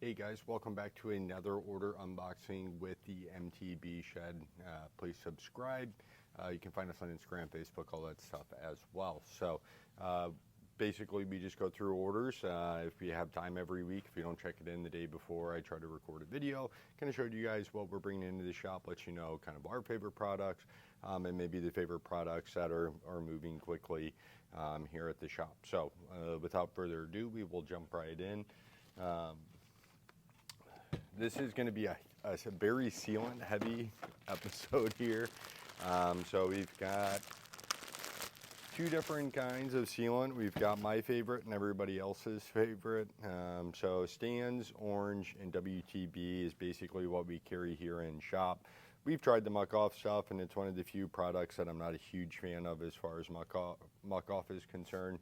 Hey guys, welcome back to another order unboxing with the MTB Shed. Please subscribe. You can find us on Instagram, Facebook, all that stuff as well. So basically we just go through orders. If we have time every week, if you don't check it in the day before, I try to record a video, kind of show you guys what we're bringing into the shop, let you know kind of our favorite products and maybe the favorite products that are moving quickly here at the shop. So without further ado, we will jump right in. This is going to be a very sealant heavy episode here. So we've got two different kinds of sealant. We've got my favorite and everybody else's favorite. So stands, orange, and WTB is basically what we carry here in shop. We've tried the muck off stuff, and it's one of the few products that I'm not a huge fan of as far as muck off is concerned.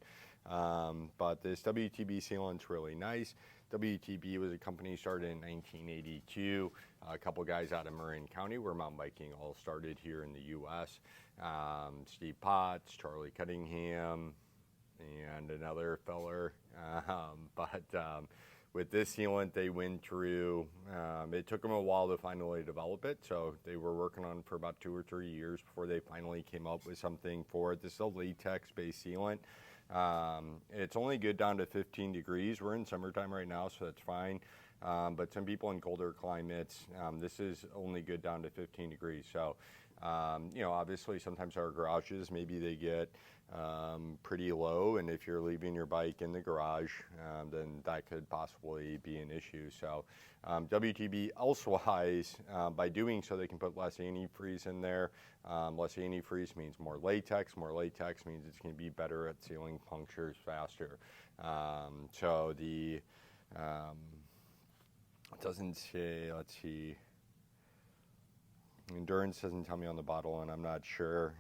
But this WTB sealant's really nice. WTB was a company started in 1982. A couple guys out of Marin County where mountain biking all started here in the U.S. Steve Potts, Charlie Cunningham, and another feller. With this sealant, they went through, it took them a while to finally develop it, so they were working on it for about 2 or 3 years before they finally came up with something for it. This is a latex-based sealant. It's only good down to 15 degrees. We're in summertime right now, so that's fine. But some people in colder climates, this is only good down to 15 degrees. So, you know, obviously sometimes our garages, maybe they get pretty low, and if you're leaving your bike in the garage, then that could possibly be an issue. So WTB elsewise, by doing so, they can put less antifreeze in there. Less antifreeze means more latex. More latex means it's going to be better at sealing punctures faster. So the it doesn't say, let's see, endurance doesn't tell me on the bottle, and I'm not sure.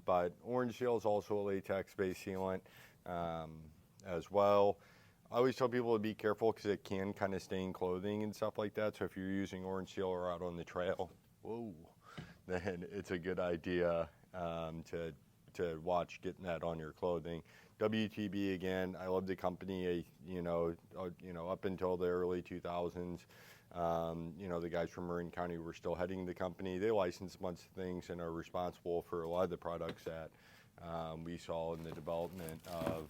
But Orange Seal is also a latex-based sealant as well. I always tell people to be careful because it can kind of stain clothing and stuff like that. So if you're using Orange Seal or out on the trail, then it's a good idea to watch getting that on your clothing. WTB, again, I love the company. You know, up until the early 2000s. You know, the guys from Marin County were still heading the company. They license a bunch of things and are responsible for a lot of the products that we saw in the development of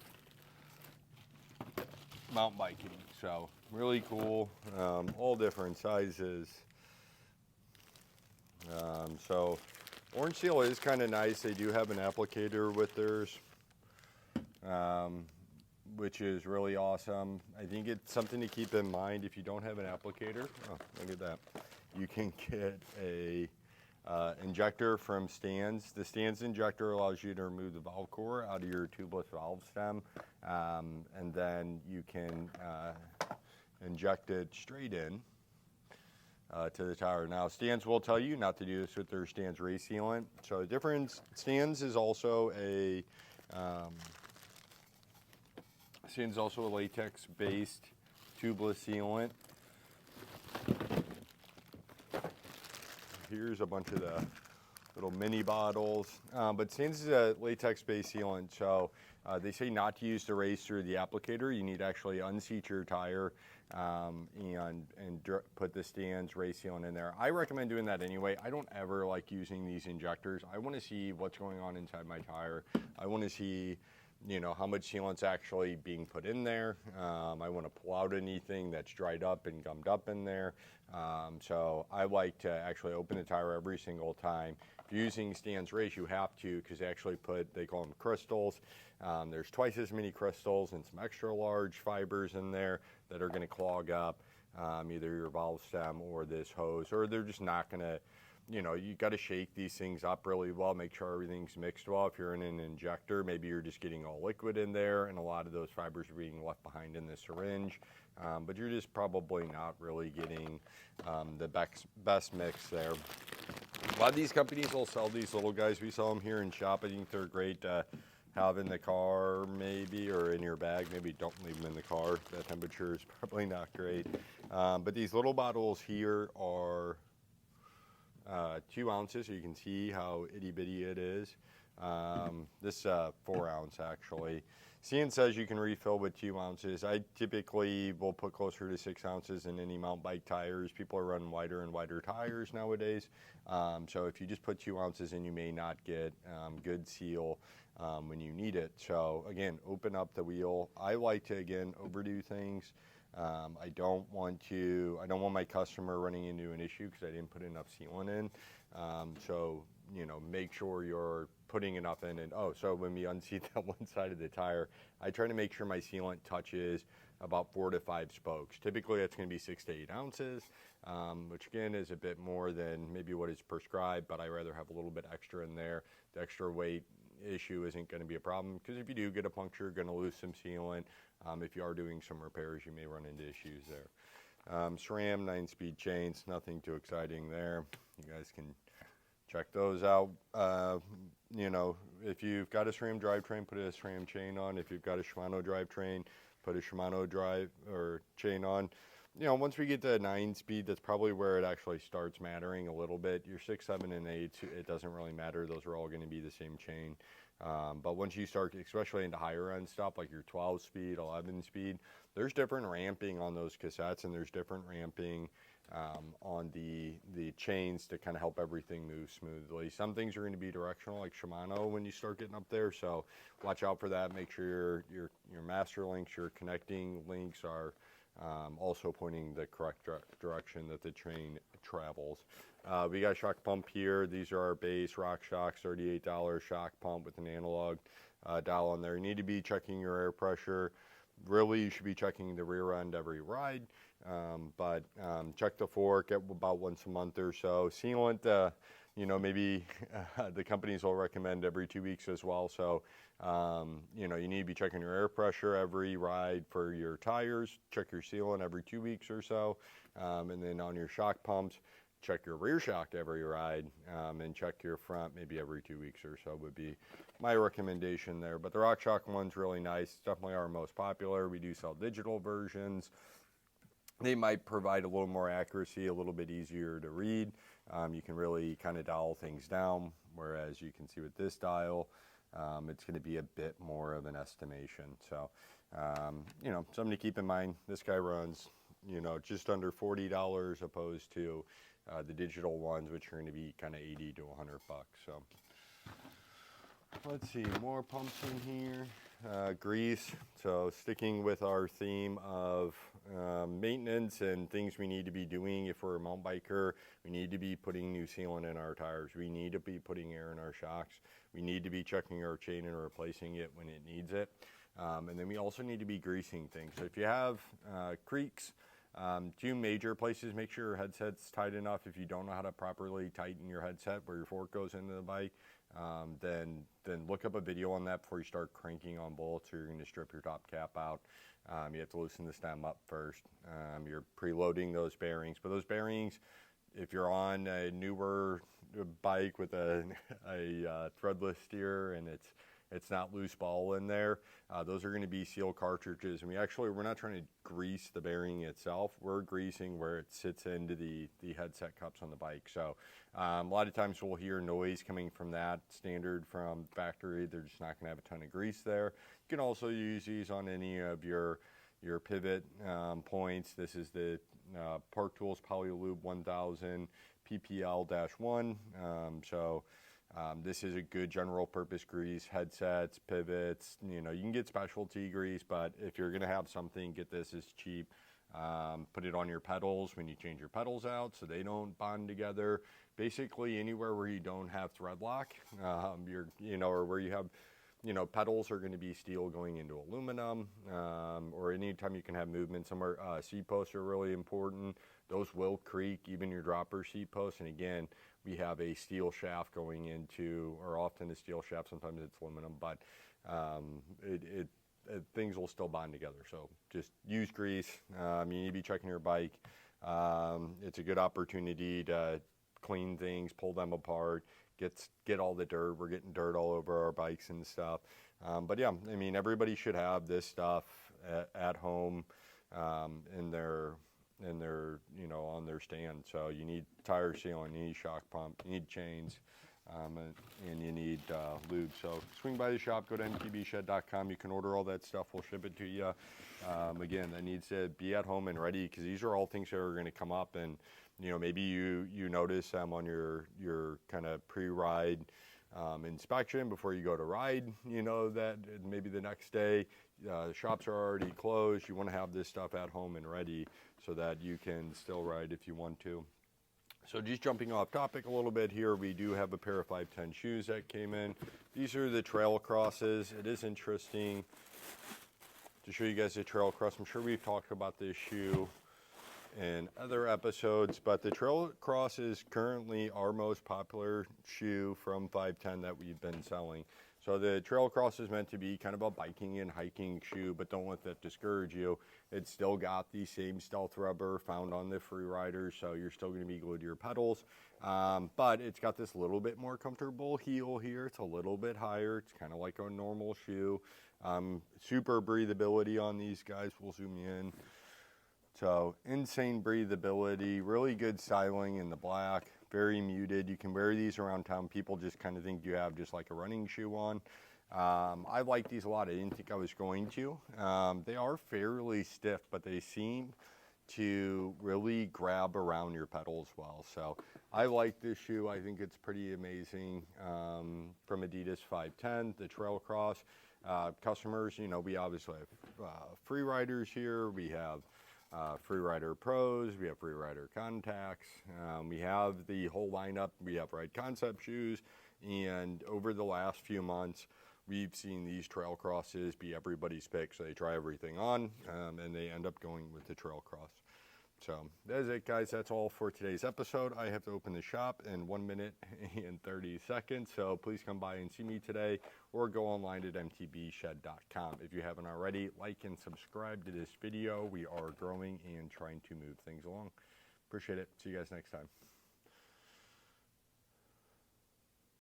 mountain biking. So really cool, all different sizes. So Orange Seal is kind of nice. They do have an applicator with theirs, which is really awesome. I think it's something to keep in mind if you don't have an applicator. Oh, look at that. You can get a injector from Stands. The Stands injector allows you to remove the valve core out of your tubeless valve stem, and then you can inject it straight in to the tire. Now, Stands will tell you not to do this with their Stands race sealant. So the difference, Stands is also a latex-based tubeless sealant. Here's a bunch of the little mini bottles. But Stands is a latex-based sealant, so they say not to use the race through the applicator. You need to actually unseat your tire and put the Stands race sealant in there. I recommend doing that anyway. I don't ever like using these injectors. I want to see what's going on inside my tire. I want to see, you know, how much sealant's actually being put in there. I want to pull out anything that's dried up and gummed up in there. So I like to actually open the tire every single time. If you're using Stands Race, you have to, because they actually they call them crystals. There's twice as many crystals and some extra large fibers in there that are going to clog up either your valve stem or this hose, or they're just not going to, you know, you got to shake these things up really well, make sure everything's mixed well. If you're in an injector, maybe you're just getting all liquid in there, and a lot of those fibers are being left behind in the syringe. But you're just probably not really getting the best mix there. A lot of these companies will sell these little guys. We sell them here in shop. I think they're great to have in the car maybe, or in your bag. Maybe don't leave them in the car. The temperature is probably not great. But these little bottles here are 2 ounces, so you can see how itty bitty it is. This 4 ounce actually. Sealant says you can refill with 2 ounces. I typically will put closer to 6 ounces in any mountain bike tires. People are running wider and wider tires nowadays. So if you just put 2 ounces in, you may not get good seal when you need it. So again, open up the wheel. I like to, again, overdo things. I don't want my customer running into an issue because I didn't put enough sealant in. So, make sure you're putting enough in. And so when we unseat that one side of the tire, I try to make sure my sealant touches about 4 to 5 spokes. Typically that's going to be 6 to 8 ounces, which again is a bit more than maybe what is prescribed, but I rather have a little bit extra in there. The extra weight issue isn't going to be a problem, because if you do get a puncture, you're going to lose some sealant. If you are doing some repairs, you may run into issues there. SRAM 9-speed chains, nothing too exciting there. You guys can check those out. If you've got a SRAM drivetrain, put a SRAM chain on. If you've got a Shimano drivetrain, put a Shimano drive or chain on. Once we get to 9-speed, that's probably where it actually starts mattering a little bit. Your 6, 7, and 8, it doesn't really matter. Those are all going to be the same chain. But once you start, especially into higher end stuff like your 12-speed, 11-speed, there's different ramping on those cassettes, and there's different ramping on the chains to kind of help everything move smoothly. Some things are going to be directional, like Shimano, when you start getting up there. So watch out for that. Make sure your master links, your connecting links are also pointing the correct direction that the train travels. We got a shock pump here. These are our base Rockshox $38 shock pump with an analog dial on there. You need to be checking your air pressure. Really, you should be checking the rear end every ride, but check the fork about once a month or so. Sealant, maybe the companies will recommend every 2 weeks as well. So, you need to be checking your air pressure every ride for your tires. Check your sealant every 2 weeks or so, and then on your shock pumps, check your rear shock every ride, and check your front maybe every 2 weeks or so would be my recommendation there. But the Rockshox one's really nice. It's definitely our most popular. We do sell digital versions. They might provide a little more accuracy, a little bit easier to read. You can really kind of dial things down, whereas you can see with this dial, it's going to be a bit more of an estimation. So, something to keep in mind. This guy runs, just under $40 opposed to the digital ones, which are going to be kind of 80 to 100 bucks. So let's see, more pumps in here. Grease. So sticking with our theme of maintenance and things we need to be doing if we're a mountain biker, we need to be putting new sealant in our tires. We need to be putting air in our shocks. We need to be checking our chain and replacing it when it needs it. And then we also need to be greasing things. So if you have creaks, 2 major places, make sure your headset's tight enough. If you don't know how to properly tighten your headset where your fork goes into the bike, then look up a video on that before you start cranking on bolts, or you're going to strip your top cap out. You have to loosen the stem up first. You're preloading those bearings, but those bearings, if you're on a newer bike with a threadless steer and it's not loose ball in there, those are going to be seal cartridges. And we're not trying to grease the bearing itself. We're greasing where it sits into the headset cups on the bike. So a lot of times we'll hear noise coming from that standard from factory. They're just not going to have a ton of grease there. You can also use these on any of your pivot points. This is the Park Tools Polylube 1000 PPL-1. This is a good general purpose grease, headsets, pivots. You can get specialty grease, but if you're going to have something, get this. It's cheap. Put it on your pedals when you change your pedals out so they don't bond together. Basically anywhere where you don't have thread lock, or where you have, pedals are going to be steel going into aluminum, or anytime you can have movement somewhere. Seat posts are really important. Those will creak, even your dropper seat posts. And again, we have a steel shaft going into, or often a steel shaft, sometimes it's aluminum, but things will still bond together. So just use grease. You need to be checking your bike. It's a good opportunity to clean things, pull them apart, get all the dirt. We're getting dirt all over our bikes and stuff. But yeah, everybody should have this stuff at home, in their on their stand. So you need tire sealant, you need shock pump, you need chains. and you need lube. So swing by the shop, go to mtbshed.com. You can order all that stuff. We'll ship it to you. Again, that needs to be at home and ready, because these are all things that are going to come up, and maybe you notice them on your kind of pre-ride inspection before you go to ride. That maybe the next day shops are already closed. You want to have this stuff at home and ready so that you can still ride if you want to. So just jumping off topic a little bit here, we do have a pair of FiveTen shoes that came in. These are the Trailcrosses. It is interesting to show you guys the Trailcross. I'm sure we've talked about this shoe in other episodes, but the Trailcross is currently our most popular shoe from FiveTen that we've been selling. So the Trailcross is meant to be kind of a biking and hiking shoe, but don't let that discourage you. It's still got the same stealth rubber found on the free riders, so you're still going to be glued to your pedals. But it's got this little bit more comfortable heel here. It's a little bit higher. It's kind of like a normal shoe. Super breathability on these guys. We'll zoom in. So insane breathability, really good styling in the black, very muted. You can wear these around town. People just kind of think you have just like a running shoe on. I like these a lot. I didn't think I was going to. They are fairly stiff, but they seem to really grab around your pedals well. So I like this shoe. I think it's pretty amazing. From Adidas FiveTen, the Trailcross. Customers, we obviously have free riders here. We have Free Rider Pros, we have Free Rider Contacts, we have the whole lineup. We have Ride Concept shoes, and over the last few months, we've seen these Trailcrosses be everybody's pick. So they try everything on, and they end up going with the Trailcross. So that's it, guys. That's all for today's episode. I have to open the shop in 1 minute and 30 seconds. So please come by and see me today, or go online at mtbshed.com. If you haven't already, like and subscribe to this video. We are growing and trying to move things along. Appreciate it. See you guys next time.